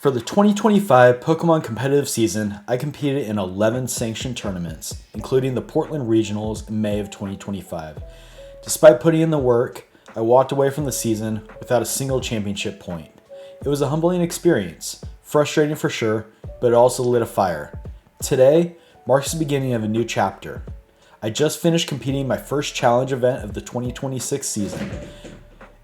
For the 2025 Pokemon competitive season, I competed in 11 sanctioned tournaments, including the Portland Regionals in May of 2025. Despite putting in the work, I walked away from the season without a single championship point. It was a humbling experience, frustrating for sure, but it also lit a fire. Today marks the beginning of a new chapter. I just finished competing my first challenge event of the 2026 season,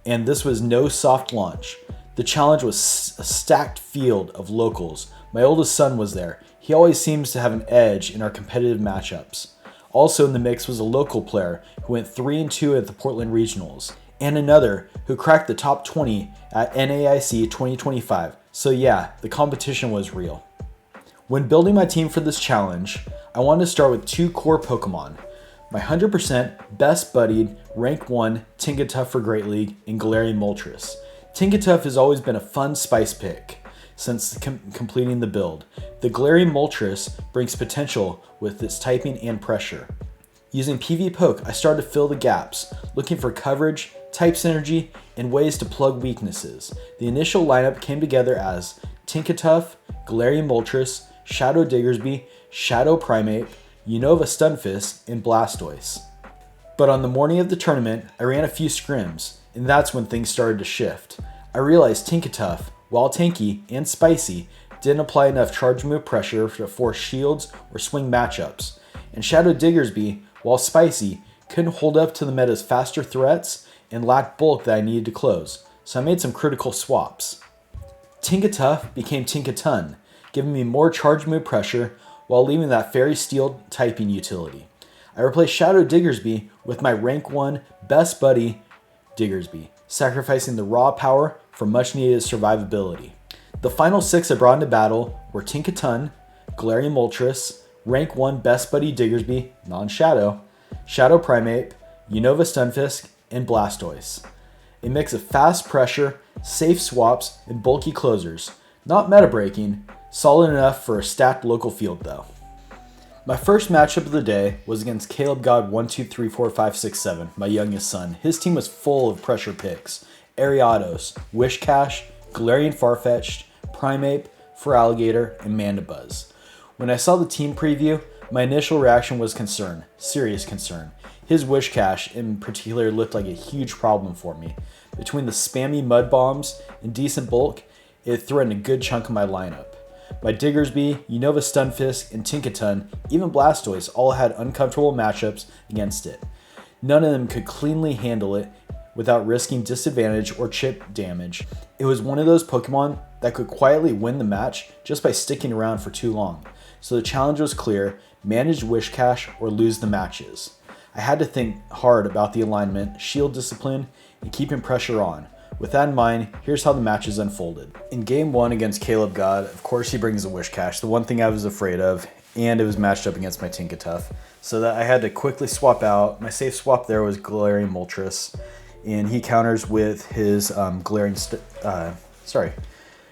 and this was no soft launch. The challenge was a stacked field of locals. My oldest son was there. He always seems to have an edge in our competitive matchups. Also in the mix was a local player who went 3-2 at the Portland Regionals, and another who cracked the top 20 at NAIC 2025. So yeah, the competition was real. When building my team for this challenge, I wanted to start with two core Pokemon. My 100% best buddied rank 1 Tinkaton for Great League and Galarian Moltres. Tinkaton has always been a fun spice pick since completing the build. The Galarian Moltres brings potential with its typing and pressure. Using PvPoke, I started to fill the gaps, looking for coverage, type synergy, and ways to plug weaknesses. The initial lineup came together as Tinkaton, Galarian Moltres, Shadow Diggersby, Shadow Primeape, Unova Stunfisk, and Blastoise. But on the morning of the tournament, I ran a few scrims, and that's when things started to shift. I realized Tinkaton, while tanky and spicy, didn't apply enough charge move pressure to force shields or swing matchups, and Shadow Diggersby, while spicy, couldn't hold up to the meta's faster threats and lacked bulk that I needed to close, so I made some critical swaps. Tinkaton became Tinkaton, giving me more charge move pressure while leaving that Fairy Steel typing utility. I replaced Shadow Diggersby with my rank 1 best buddy Diggersby, sacrificing the raw power for much needed survivability. The final 6 I brought into battle were Tinkaton, Galarian Moltres, rank 1 best buddy Diggersby, non-Shadow, Shadow Primeape, Unova Stunfisk, and Blastoise. A mix of fast pressure, safe swaps, and bulky closers. Not meta breaking, solid enough for a stacked local field though. My first matchup of the day was against Caleb God 1234567, my youngest son. His team was full of pressure picks: Ariados, Wishcash, Galarian Farfetch'd, Primeape, Feraligatr, and Mandibuzz. When I saw the team preview, my initial reaction was concern, serious concern. His Wishcash in particular looked like a huge problem for me. Between the spammy mud bombs and decent bulk, it threatened a good chunk of my lineup. My Diggersby, Unova Stunfisk, and Tinkaton, even Blastoise, all had uncomfortable matchups against it. None of them could cleanly handle it without risking disadvantage or chip damage. It was one of those Pokemon that could quietly win the match just by sticking around for too long. So the challenge was clear: manage Wishcash or lose the matches. I had to think hard about the alignment, shield discipline, and keeping pressure on. With that in mind, here's how the matches unfolded. In game 1 against Caleb God, of course he brings a Wishcash, the one thing I was afraid of, and it was matched up against my Tinkaton. So that I had to quickly swap out. My safe swap there was Galarian Moltres, and he counters with his Galarian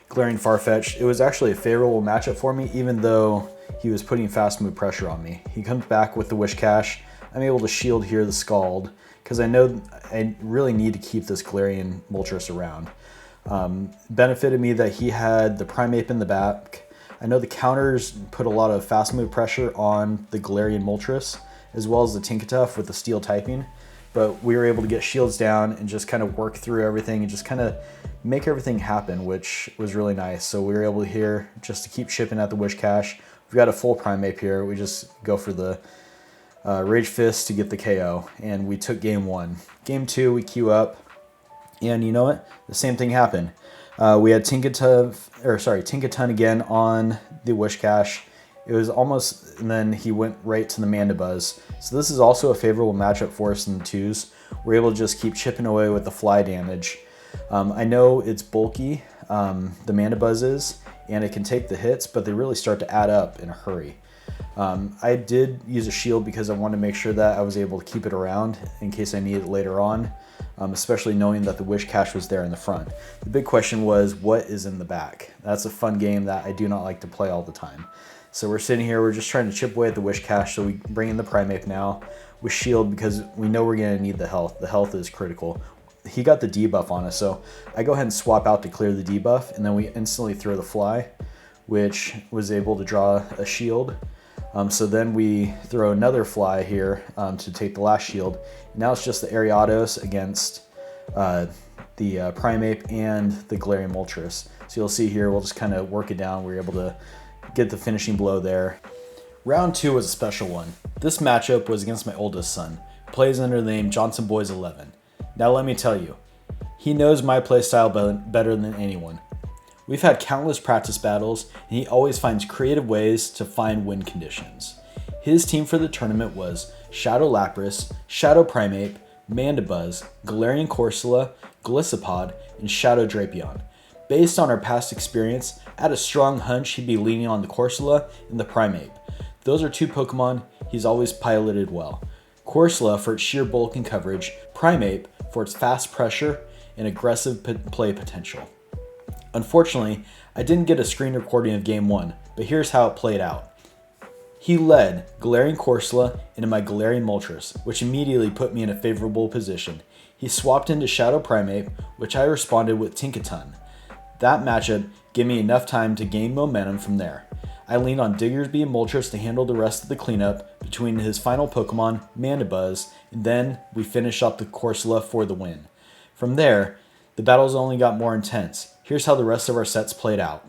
Farfetch'd. It was actually a favorable matchup for me, even though he was putting fast move pressure on me. He comes back with the Wishcash. I'm able to shield here the Scald, because I know I really need to keep this Galarian Moltres around. Benefited me that he had the Primeape in the back. I know the counters put a lot of fast move pressure on the Galarian Moltres, as well as the Tinkaton with the steel typing, but we were able to get shields down and just kind of work through everything and just kind of make everything happen, which was really nice. So we were able to here just to keep chipping at the Wishcash. We've got a full Primeape here. We just go for the Rage Fist to get the KO, and we took game 1. Game 2, we queue up, and you know what? The same thing happened. We had Tinkaton again on the Wishcash. It was almost, and then he went right to the Mandibuzz. So this is also a favorable matchup for us in the 2s. We're able to just keep chipping away with the fly damage. I know it's bulky, the Mandibuzz is, and it can take the hits, but they really start to add up in a hurry. I did use a shield because I wanted to make sure that I was able to keep it around in case I need it later on, especially knowing that the Wishcash was there in the front. The big question was, what is in the back? That's a fun game that I do not like to play all the time. So we're sitting here, we're just trying to chip away at the Wishcash, so we bring in the Primeape now with shield because we know we're going to need the health. The health is critical. he got the debuff on us. So I go ahead and swap out to clear the debuff, and then we instantly throw the fly, which was able to draw a shield. So then we throw another fly here to take the last shield. Now it's just the Ariados against the Primeape and the Galarian Moltres. So you'll see here, we'll just kind of work it down. We're able to get the finishing blow there. Round 2 was a special one. This matchup was against my oldest son, who plays under the name Johnson Boys 11. Now let me tell you, he knows my playstyle better than anyone. We've had countless practice battles, and he always finds creative ways to find win conditions. His team for the tournament was Shadow Lapras, Shadow Primeape, Mandibuzz, Galarian Corsola, Golisopod, and Shadow Drapion. Based on our past experience, I had a strong hunch he'd be leaning on the Corsola and the Primeape. Those are two Pokemon he's always piloted well. Corsola for its sheer bulk and coverage, Primeape for its fast pressure and aggressive play potential. Unfortunately, I didn't get a screen recording of Game 1, but here's how it played out. He led Galarian Corsola into my Galarian Moltres, which immediately put me in a favorable position. He swapped into Shadow Primeape, which I responded with Tinkaton. That matchup gave me enough time to gain momentum from there. I leaned on Diggersby and Moltres to handle the rest of the cleanup between his final Pokemon, Mandibuzz, and then we finished up the Corsola for the win. From there, the battles only got more intense. Here's how the rest of our sets played out.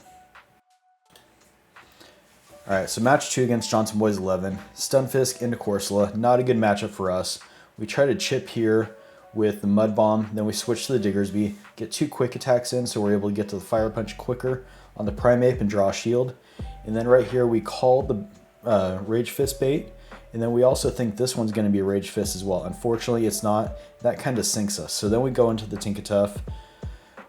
Alright, so match 2 against Johnson Boys 11. Stunfisk into Corsola. Not a good matchup for us. We try to chip here with the Mud Bomb. Then we switch to the Diggersby. Get 2 quick attacks in, so we're able to get to the Fire Punch quicker on the Primeape and draw a shield. And then right here we call the Rage Fist bait. And then we also think this one's going to be a Rage Fist as well. Unfortunately, it's not. That kind of sinks us. So then we go into the Tinkatuff.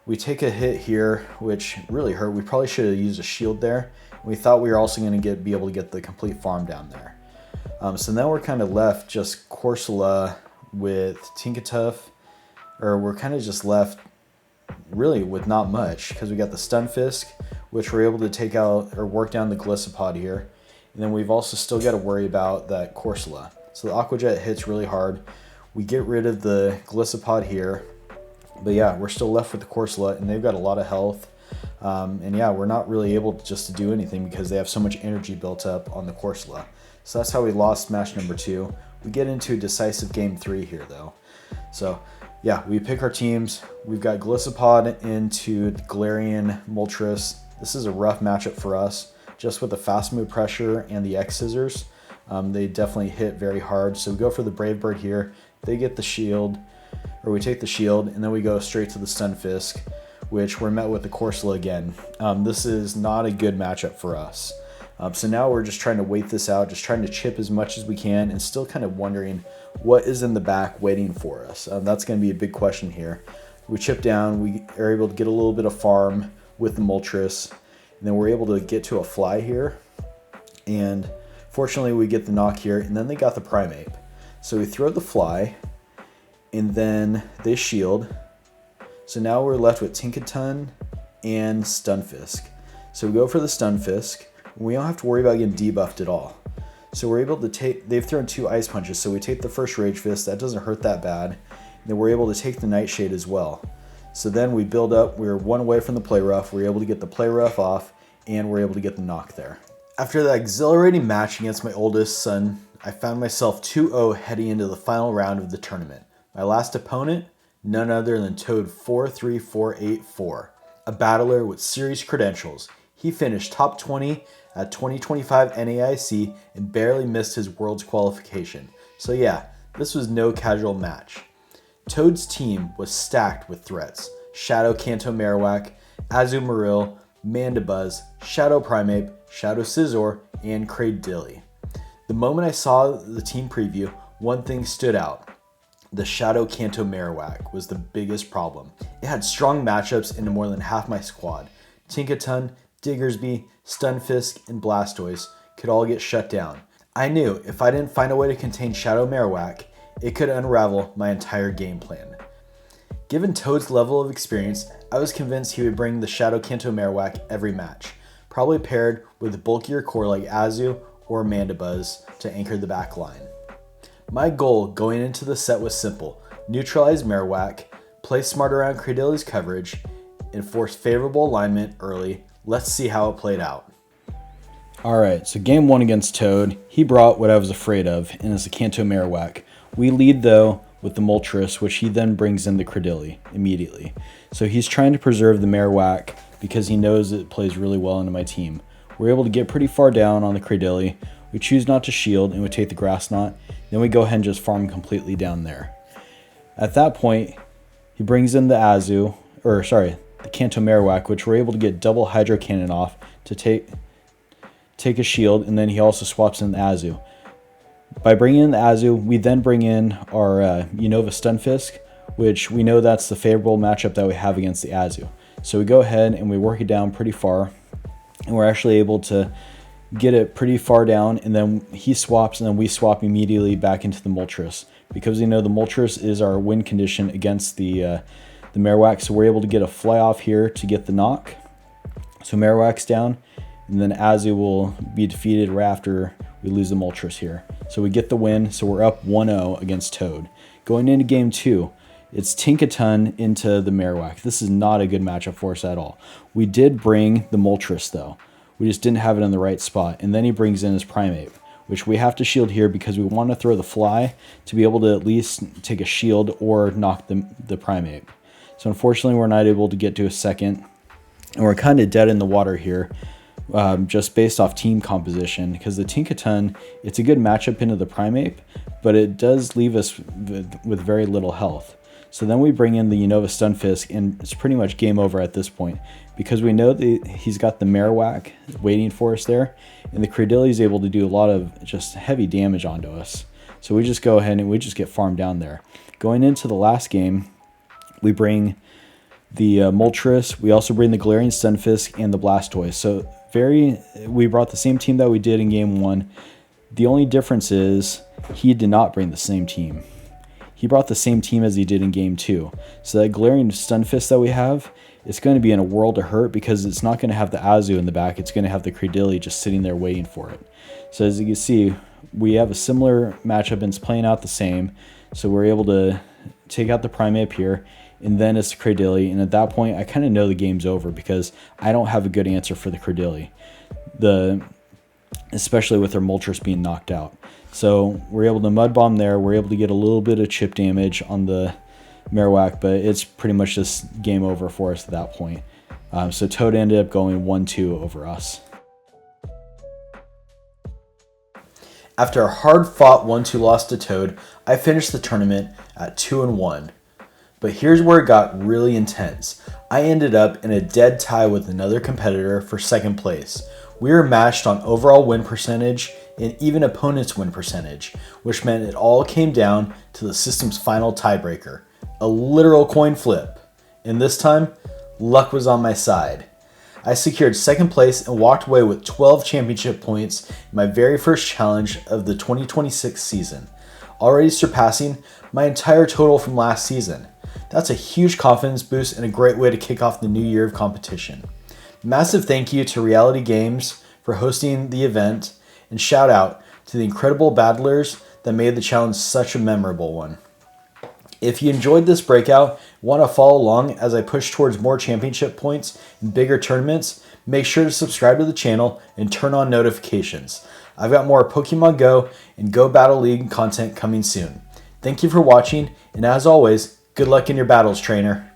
We take a hit here, which really hurt. We probably should have used a shield there. We thought we were also going to be able to get the complete farm down there. So now we're kind of left just Corsola with Tinkatuff, or we're kind of just left really with not much because we got the Stunfisk, which we're able to take out or work down the Golisopod here. And then we've also still got to worry about that Corsola. So the Aqua Jet hits really hard. We get rid of the Golisopod here. But yeah, we're still left with the Corsola, and they've got a lot of health. And yeah, we're not really able just to do anything because they have so much energy built up on the Corsola. So that's how we lost match number 2. We get into a decisive game 3 here though. So yeah, we pick our teams. We've got Golisopod into Galarian Moltres. This is a rough matchup for us, just with the fast move pressure and the X scissors. They definitely hit very hard. So we go for the Brave Bird here. They get the shield, or we take the shield, and then we go straight to the Stunfisk, which we're met with the Corsola again. This is not a good matchup for us. So now we're just trying to wait this out, just trying to chip as much as we can, and still kind of wondering what is in the back waiting for us. That's going to be a big question here. We chip down, we are able to get a little bit of farm with the Moltres, and then we're able to get to a fly here. And fortunately we get the knock here, and then they got the Primeape. So we throw the fly, and then they shield. So now we're left with Tinkaton and Stunfisk. So we go for the Stunfisk. We don't have to worry about getting debuffed at all. So we're able to take, they've thrown 2 Ice Punches, so we take the first Rage Fist. That doesn't hurt that bad. And then we're able to take the Nightshade as well. So then we build up, we're one away from the Play Rough. We're able to get the Play Rough off, and we're able to get the knock there. After that exhilarating match against my oldest son, I found myself 2-0 heading into the final round of the tournament. My last opponent, none other than Toad 43484, a battler with series credentials. He finished top 20 at 2025 NAIC and barely missed his Worlds qualification. So yeah, this was no casual match. Toad's team was stacked with threats: Shadow Kanto Marowak, Azumarill, Mandibuzz, Shadow Primeape, Shadow Scizor, and Cradilly. The moment I saw the team preview, one thing stood out. The Shadow Kanto Marowak was the biggest problem. It had strong matchups into more than half my squad. Tinkaton, Diggersby, Stunfisk, and Blastoise could all get shut down. I knew if I didn't find a way to contain Shadow Marowak, it could unravel my entire game plan. Given Toad's level of experience, I was convinced he would bring the Shadow Kanto Marowak every match, probably paired with a bulkier core like Azu or Mandibuzz to anchor the back line. My goal going into the set was simple: neutralize Marowak, play smart around Cradilly's coverage, and force favorable alignment early. Let's see how it played out. Alright, so game 1 against Toad, he brought what I was afraid of, and it's the Kanto Marowak. We lead though with the Moltres, which he then brings in the Cradilly immediately. So he's trying to preserve the Marowak because he knows it plays really well into my team. We're able to get pretty far down on the Cradilly. We choose not to shield and we take the Grass Knot. Then we go ahead and just farm completely down there. At that point, he brings in the the Kanto Marowak, which we're able to get double Hydro Cannon off to take a shield, and then he also swaps in the Azu. By bringing in the Azu, we then bring in our Unova Stunfisk, which we know that's the favorable matchup that we have against the Azu. So we go ahead and we work it down pretty far, and we're actually able to get it pretty far down, and then he swaps, and then we swap immediately back into the Moltres, because we know the Moltres is our win condition against the Marowak, so we're able to get a fly off here to get the knock. So Marowak's down, and then Azu will be defeated right after we lose the Moltres here. So we get the win, so we're up 1-0 against Toad. Going into game 2, it's Tinkaton into the Marowak. This is not a good matchup for us at all. We did bring the Moltres though. We just didn't have it in the right spot. And then he brings in his Primeape, which we have to shield here because we want to throw the fly to be able to at least take a shield or knock the Primeape. So unfortunately, we're not able to get to a second. And we're kind of dead in the water here, just based off team composition. Because the Tinkaton, it's a good matchup into the Primeape, but it does leave us with very little health. So then we bring in the Unova Stunfisk, and it's pretty much game over at this point, because we know that he's got the Marowak waiting for us there, and the Cradilly is able to do a lot of just heavy damage onto us. So we just go ahead and we just get farmed down there. Going into the last game, we bring the Moltres, we also bring the Galarian Stunfisk and the Blastoise. So we brought the same team that we did in game 1. The only difference is he did not bring the same team. He brought the same team as he did in game 2. So that Galarian Stunfisk that we have, it's going to be in a world of hurt because it's not going to have the Azu in the back. It's going to have the Cradilly just sitting there waiting for it. So as you can see, we have a similar matchup and it's playing out the same. So we're able to take out the Primeape here, and then it's the Cradilly. And at that point, I kind of know the game's over because I don't have a good answer for the Cradilly, especially with their Moltres being knocked out. So we're able to Mud Bomb there. We're able to get a little bit of chip damage on the Marowak, but it's pretty much just game over for us at that point. So Toad ended up going 1-2 over us. After a hard-fought 1-2 loss to Toad, I finished the tournament at 2-1. But here's where it got really intense. I ended up in a dead tie with another competitor for second place. We were matched on overall win percentage and even opponent's win percentage, which meant it all came down to the system's final tiebreaker, a literal coin flip. And this time, luck was on my side. I secured second place and walked away with 12 championship points in my very first challenge of the 2026 season, already surpassing my entire total from last season. That's a huge confidence boost and a great way to kick off the new year of competition. Massive thank you to Reality Games for hosting the event, and shout out to the incredible battlers that made the challenge such a memorable one. If you enjoyed this breakout and want to follow along as I push towards more championship points and bigger tournaments, make sure to subscribe to the channel and turn on notifications. I've got more Pokemon Go and Go Battle League content coming soon. Thank you for watching, and as always, good luck in your battles, trainer.